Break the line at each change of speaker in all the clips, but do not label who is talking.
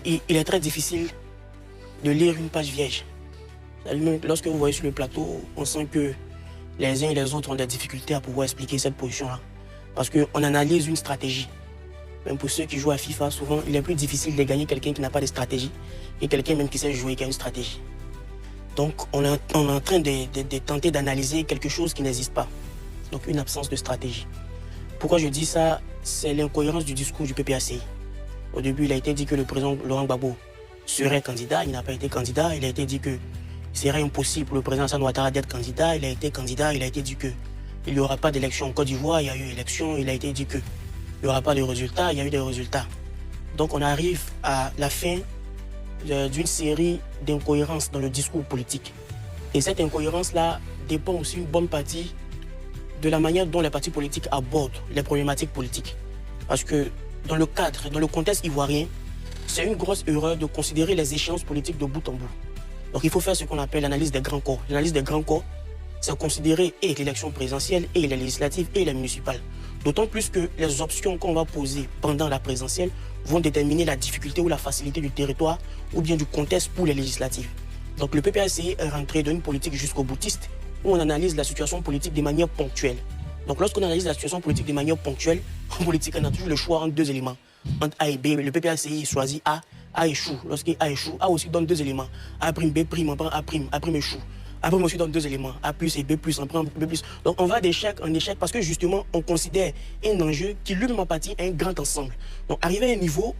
il est très difficile de lire une page vierge. Lorsque vous voyez sur le plateau, on sent que les uns et les autres ont des difficultés à pouvoir expliquer cette position-là. Parce qu'on analyse une stratégie. Même pour ceux qui jouent à FIFA, souvent, il est plus difficile de gagner quelqu'un qui n'a pas de stratégie et quelqu'un même qui sait jouer, qui a une stratégie. Donc, on est en train de tenter d'analyser quelque chose qui n'existe pas. Donc, une absence de stratégie. Pourquoi je dis ça? C'est l'incohérence du discours du PPACI. Au début, il a été dit que le président Laurent Gbagbo serait candidat. Il n'a pas été candidat. Il a été dit que il serait impossible pour le président Alassane Ouattara d'être candidat. Il a été candidat. Il a été dit qu'il n'y aura pas d'élection en Côte d'Ivoire. Il y a eu élection. Il a été dit qu'il n'y aura pas de résultats. Il y a eu des résultats. Donc, on arrive à la fin d'une série d'incohérences dans le discours politique. Et cette incohérence-là dépend aussi une bonne partie de la manière dont les partis politiques abordent les problématiques politiques. Parce que dans le cadre, dans le contexte ivoirien, c'est une grosse erreur de considérer les échéances politiques de bout en bout. Donc il faut faire ce qu'on appelle l'analyse des grands corps. L'analyse des grands corps, c'est considérer et l'élection présidentielle, et les législatives, et les municipales. D'autant plus que les options qu'on va poser pendant la présidentielle vont déterminer la difficulté ou la facilité du territoire ou bien du contexte pour les législatives. Donc le PPACI est rentré dans une politique jusqu'au boutiste où on analyse la situation politique de manière ponctuelle. Donc lorsqu'on analyse la situation politique de manière ponctuelle, en politique on a toujours le choix entre deux éléments, entre A et B. Le PPACI choisit A échoue. Lorsqu'A échoue, A aussi donne deux éléments. A prime, B prime, on prend A prime échoue. A prime aussi donne deux éléments, A plus et B plus, on prend B plus. Donc on va d'échec en échec parce que justement on considère un enjeu qui lui-même appartient à un grand ensemble. Donc arrivé à un niveau,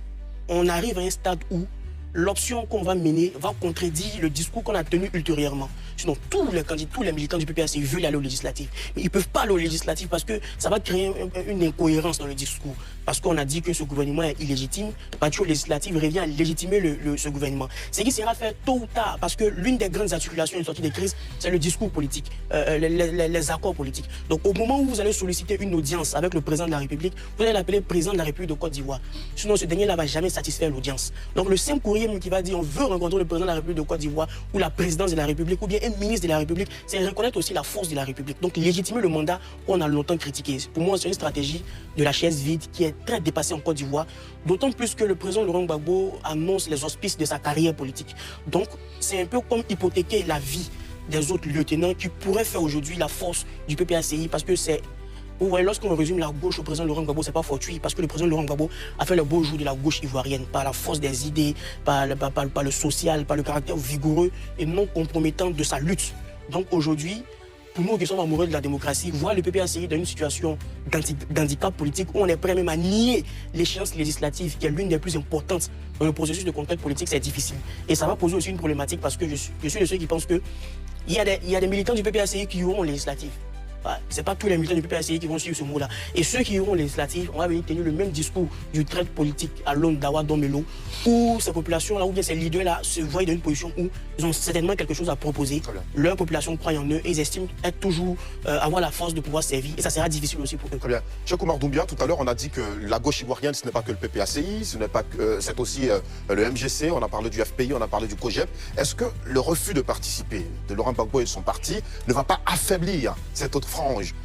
on arrive à un stade où l'option qu'on va mener va contredire le discours qu'on a tenu ultérieurement. Sinon, tous les candidats, tous les militants du PPACI veulent aller aux législatives. Mais ils ne peuvent pas aller aux législatives parce que ça va créer une incohérence dans le discours. Parce qu'on a dit que ce gouvernement est illégitime. Partir aux législatives revient à légitimer ce gouvernement. Ce qui sera fait tôt ou tard, parce que l'une des grandes articulations de sortie de crise, c'est le discours politique, les accords politiques. Donc au moment où vous allez solliciter une audience avec le président de la République, vous allez l'appeler président de la République de Côte d'Ivoire. Sinon, ce dernier-là ne va jamais satisfaire l'audience. Donc le simple courrier qui va dire on veut rencontrer le président de la République de Côte d'Ivoire ou la présidence de la République ou bien un ministre de la République, c'est reconnaître aussi la force de la République. Donc légitimer le mandat qu'on a longtemps critiqué. Pour moi, c'est une stratégie de la chaise vide qui est très dépassée en Côte d'Ivoire, d'autant plus que le président Laurent Gbagbo annonce les auspices de sa carrière politique. Donc c'est un peu comme hypothéquer la vie des autres lieutenants qui pourraient faire aujourd'hui la force du PPACI parce que c'est... Vous voyez, lorsqu'on résume la gauche au président Laurent Gbagbo, ce n'est pas fortuit, parce que le président Laurent Gbagbo a fait le beau jour de la gauche ivoirienne, par la force des idées, par le social, par le caractère vigoureux et non compromettant de sa lutte. Donc aujourd'hui, pour nous qui sommes amoureux de la démocratie, voir le PPACI dans une situation d'handicap politique où on est prêt même à nier l'échéance législative, qui est l'une des plus importantes dans le processus de conquête politique, c'est difficile. Et ça va poser aussi une problématique parce que je suis de ceux qui pensent qu'il y a des militants du PPACI qui iront aux législatives. Ce n'est pas tous les militants du PPACI qui vont suivre ce mot-là. Et ceux qui iront aux législatives, on va venir tenir le même discours du traite politique à l'aune d'Awa Domelo, où ces populations-là, ou bien ces leaders-là, se voient dans une position où ils ont certainement quelque chose à proposer. Leur population croit en eux et ils estiment être toujours, avoir la force de pouvoir servir. Et ça sera difficile aussi pour eux.
Très bien. Cheikh Oumar Doumbia, tout à l'heure, on a dit que la gauche ivoirienne, ce n'est pas que le PPACI, c'est aussi le MGC, on a parlé du FPI, on a parlé du COGEP. Est-ce que le refus de participer de Laurent Gbagbo et de son parti ne va pas affaiblir cette autre frange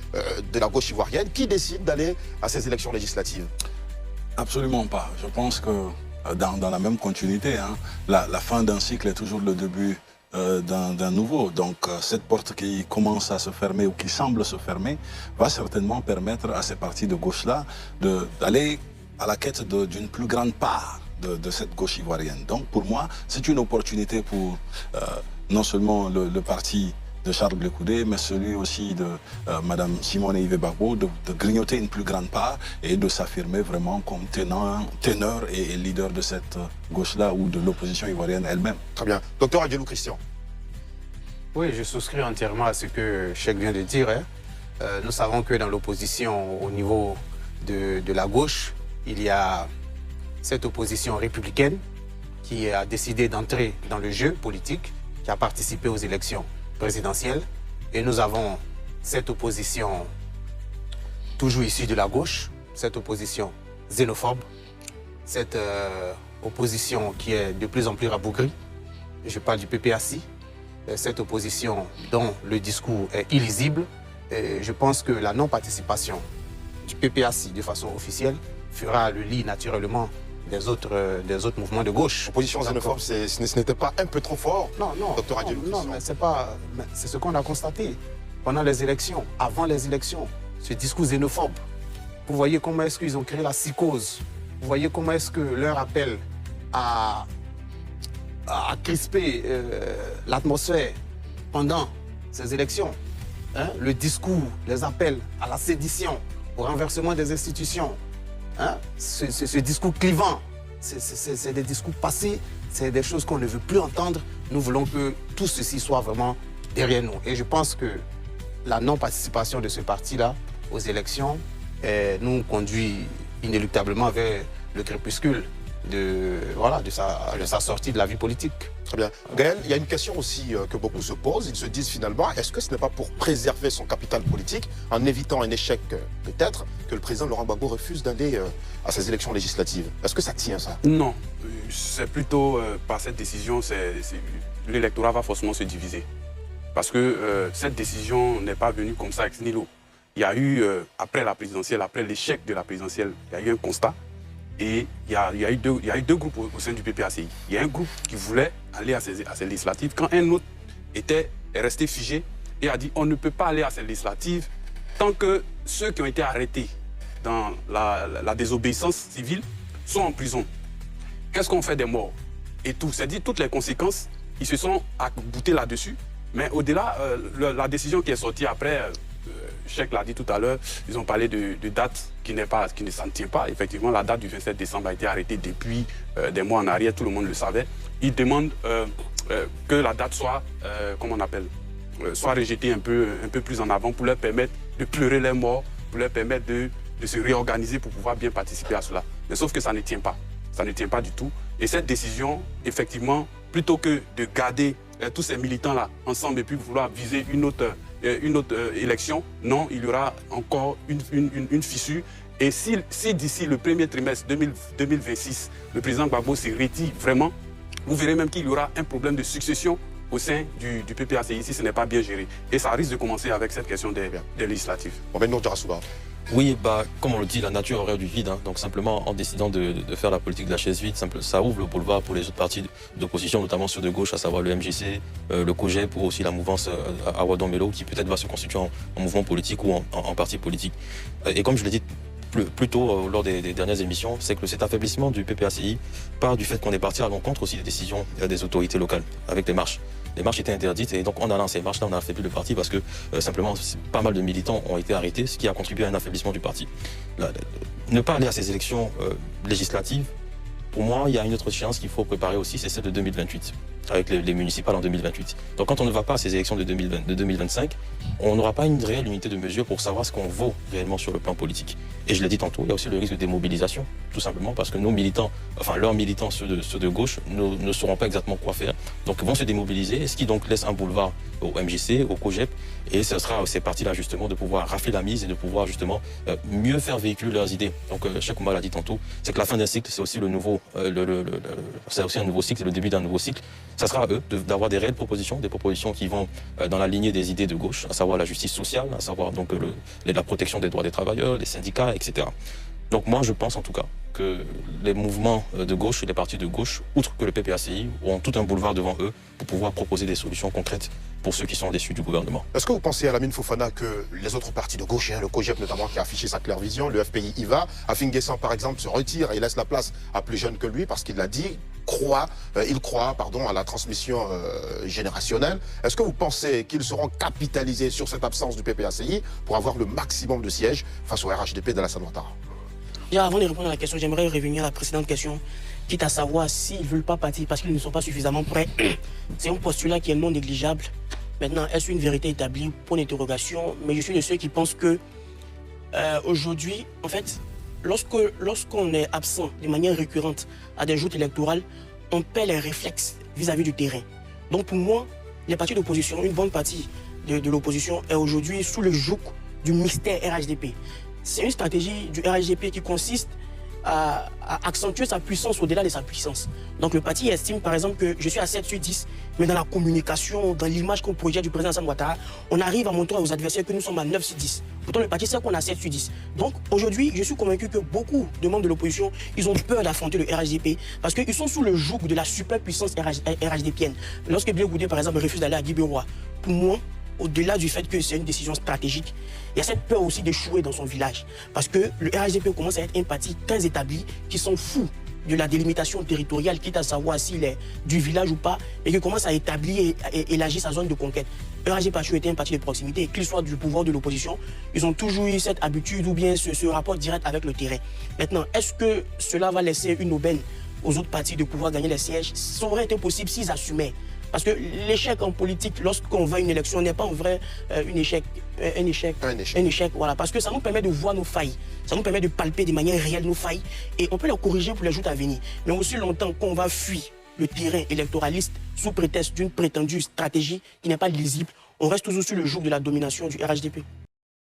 de la gauche ivoirienne qui décide d'aller à ces élections législatives?
Absolument pas. Je pense que dans la même continuité, hein, la fin d'un cycle est toujours le début d'un nouveau. Donc cette porte qui commence à se fermer ou qui semble se fermer va certainement permettre à ces partis de gauche-là d'aller à la quête d'une plus grande part de cette gauche ivoirienne. Donc pour moi, c'est une opportunité pour non seulement le parti de Charles Blé Koudé, mais celui aussi de Mme Simone Yves Gbagbo, de grignoter une plus grande part et de s'affirmer vraiment comme teneur et leader de cette gauche-là ou de l'opposition ivoirienne elle-même.
Très bien. Docteur Aguelou Christian.
Oui, je souscris entièrement à ce que Cheikh vient de dire. Nous savons que dans l'opposition au niveau de la gauche, il y a cette opposition républicaine qui a décidé d'entrer dans le jeu politique, qui a participé aux élections présidentielle. Et nous avons cette opposition toujours issue de la gauche, cette opposition xénophobe, cette opposition qui est de plus en plus rabougrie. Je parle du PPACI, cette opposition dont le discours est illisible. Et je pense que la non-participation du PPACI de façon officielle fera le lit naturellement des autres mouvements de gauche.
Opposition xénophobe, ce n'était pas un peu trop fort?
Non, mais c'est ce qu'on a constaté pendant les élections, avant les élections, ce discours xénophobe. Vous voyez comment est-ce qu'ils ont créé la psychose. Vous voyez comment est-ce que leur appel à crisper l'atmosphère pendant ces élections, hein, le discours, les appels à la sédition, au renversement des institutions, hein, ce discours clivant, c'est des discours passés, c'est des choses qu'on ne veut plus entendre. Nous voulons que tout ceci soit vraiment derrière nous. Et je pense que la non-participation de ce parti-là aux élections nous conduit inéluctablement vers le crépuscule de sa sortie de la vie politique.
Très bien. Gaël, il y a une question aussi que beaucoup se posent. Ils se disent finalement, est-ce que ce n'est pas pour préserver son capital politique, en évitant un échec peut-être, que le président Laurent Gbagbo refuse d'aller à ces élections législatives? Est-ce que ça tient, ça?
Non. C'est plutôt par cette décision, l'électorat va forcément se diviser. Parce que cette décision n'est pas venue comme ça ex nihilo. Il y a eu, après la présidentielle, après l'échec de la présidentielle, il y a eu un constat. Et il y a eu deux groupes au sein du PPACI. Il y a un groupe qui voulait aller à ces législatives, quand un autre est resté figé et a dit on ne peut pas aller à ces législatives tant que ceux qui ont été arrêtés dans la désobéissance civile sont en prison. Qu'est-ce qu'on fait des morts? Et tout, c'est-à-dire toutes les conséquences, ils se sont boutés là-dessus. Mais au-delà, la décision qui est sortie après, Cheikh l'a dit tout à l'heure, ils ont parlé de date qui ne s'en tient pas. Effectivement, la date du 27 décembre a été arrêtée depuis des mois en arrière, tout le monde le savait. Ils demandent que la date soit, soit rejetée un peu plus en avant pour leur permettre de pleurer les morts, pour leur permettre de se réorganiser pour pouvoir bien participer à cela. Mais sauf que ça ne tient pas. Ça ne tient pas du tout. Et cette décision, effectivement, plutôt que de garder tous ces militants-là ensemble et puis vouloir viser une autre élection, non, il y aura encore une fissure. Et si d'ici le premier trimestre 2026, le président Gbagbo se retire vraiment, vous verrez même qu'il y aura un problème de succession au sein du PPACI si ce n'est pas bien géré. Et ça risque de commencer avec cette question des législatives.
Oui, comme on le dit, la nature horreur du vide. Hein. Donc simplement, en décidant de faire la politique de la chaise vide, ça ouvre le boulevard pour les autres partis d'opposition, notamment ceux de gauche, à savoir le MJC, le COGEP ou aussi la mouvance Awadon Melo, qui peut-être va se constituer en mouvement politique ou en parti politique. Et comme je l'ai dit plus tôt lors des dernières émissions, c'est que cet affaiblissement du PPACI part du fait qu'on est parti à l'encontre aussi des décisions des autorités locales avec les marches. Les marches étaient interdites et donc en allant à ces marches-là, on a affaibli le parti parce que simplement pas mal de militants ont été arrêtés, ce qui a contribué à un affaiblissement du parti. Ne pas aller à ces élections législatives, pour moi, il y a une autre échéance qu'il faut préparer aussi, c'est celle de 2028, avec les municipales en 2028. Donc quand on ne va pas à ces élections de 2025, on n'aura pas une réelle unité de mesure pour savoir ce qu'on vaut réellement sur le plan politique. Et je l'ai dit tantôt, il y a aussi le risque de démobilisation, tout simplement parce que nos militants, enfin leurs militants, ceux de gauche, ne sauront pas exactement quoi faire. Donc ils vont se démobiliser, ce qui donc laisse un boulevard au MJC, au COGEP, et ce sera ces partis-là justement de pouvoir rafler la mise et de pouvoir justement mieux faire véhiculer leurs idées. Donc Cheikh Oumar l'a dit tantôt, c'est que la fin d'un cycle, c'est aussi le nouveau, c'est aussi un nouveau cycle, c'est le début d'un nouveau cycle. Ça sera à eux d'avoir des réelles propositions, des propositions qui vont dans la lignée des idées de gauche, à savoir la justice sociale, à savoir donc la protection des droits des travailleurs, les syndicats, etc. Donc moi, je pense en tout cas que les mouvements de gauche et les partis de gauche, outre que le PPACI, ont tout un boulevard devant eux pour pouvoir proposer des solutions concrètes pour ceux qui sont déçus du gouvernement.
Est-ce que vous pensez, Alamine Fofana, que les autres partis de gauche, le COGEP notamment qui a affiché sa claire vision, le FPI y va, Afin Guessan par exemple se retire et laisse la place à plus jeunes que lui parce qu'il l'a dit, il croit à la transmission générationnelle. Est-ce que vous pensez qu'ils seront capitalisés sur cette absence du PPACI pour avoir le maximum de sièges face au RHDP d'Alassane Ouattara?
Avant de répondre à la question, j'aimerais revenir à la précédente question, quitte à savoir s'ils ne veulent pas partir parce qu'ils ne sont pas suffisamment prêts. C'est un postulat qui est non négligeable. Maintenant, est-ce une vérité établie? Pour l'interrogation, mais je suis de ceux qui pensent que aujourd'hui, en fait, lorsqu'on est absent de manière récurrente à des joutes électorales, on perd les réflexes vis-à-vis du terrain. Donc pour moi, les partis d'opposition, une bonne partie de l'opposition est aujourd'hui sous le joug du mystère RHDP. C'est une stratégie du RHDP qui consiste à accentuer sa puissance au-delà de sa puissance. Donc le parti estime par exemple que je suis à 7 sur 10, mais dans la communication, dans l'image qu'on projette du président Alassane Ouattara, on arrive à montrer aux adversaires que nous sommes à 9 sur 10. Pourtant le parti sait qu'on a 7 sur 10. Donc aujourd'hui, je suis convaincu que beaucoup de membres de l'opposition, ils ont peur d'affronter le RHDP parce qu'ils sont sous le joug de la superpuissance RHDPienne. Lorsque Bill Goudé par exemple refuse d'aller à Guibérois, pour moi, au-delà du fait que c'est une décision stratégique, il y a cette peur aussi d'échouer dans son village. Parce que le RHDP commence à être un parti très établi qui s'en fout de la délimitation territoriale, quitte à savoir s'il est du village ou pas, et qui commence à établir et élargir sa zone de conquête. Le RHDP a toujours été un parti de proximité, qu'il soit du pouvoir ou de l'opposition, ils ont toujours eu cette habitude ou bien ce rapport direct avec le terrain. Maintenant, est-ce que cela va laisser une aubaine aux autres partis de pouvoir gagner les sièges? Ça aurait été possible s'ils assumaient. Parce que l'échec en politique, lorsqu'on va à une élection, n'est pas en vrai un échec. Voilà, parce que ça nous permet de voir nos failles. Ça nous permet de palper de manière réelle nos failles. Et on peut les corriger pour les jours à venir. Mais aussi longtemps qu'on va fuir le terrain électoraliste sous prétexte d'une prétendue stratégie qui n'est pas lisible, on reste toujours sur le joug de la domination du RHDP.